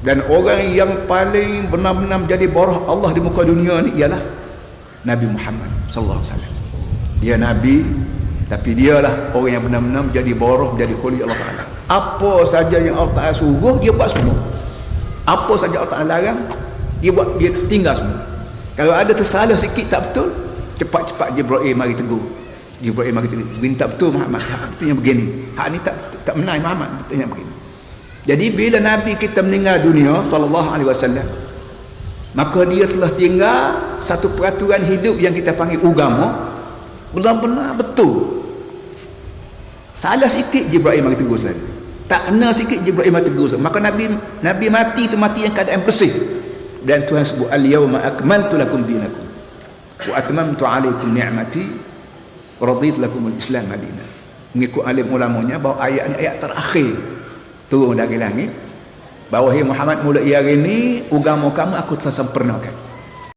Dan orang yang paling benar-benar menjadi borah Allah di muka dunia ni ialah Nabi Muhammad sallallahu alaihi wasallam. Dia nabi, tapi dialah orang yang benar-benar menjadi borah, menjadi khuli Allah Taala. Apa saja yang Allah Taala suruh dia buat semua. Apa saja Allah Taala larang dia buat, dia tinggal semua. Kalau ada tersalah sikit tak betul, cepat-cepat Jibril mari tegur. Jibril mari tegur, minta betul Muhammad, hak betul yang begini. Hak ni tak benar Muhammad, betul yang begini. Jadi bila Nabi kita meninggal dunia sallallahu alaihi wasallam, maka dia telah tinggal satu peraturan hidup yang kita panggil agama, benar-benar betul. Salah sikit Jibril mari tegur selalu. Tak kena sikit Jibril mari tegur selalu. Maka Nabi mati tu mati yang keadaan bersih. Dan Tuhan sebut al-yauma akmaltu lakum dinakum wa atmamtu alaikum ni'mati wa raditu lakum al-islam madinah. Mengikut alim ulamanya bahawa ayat ni ayat terakhir turun dari langit, bahawa Muhammad mulai hari ini agama kamu aku telah sempurnakan.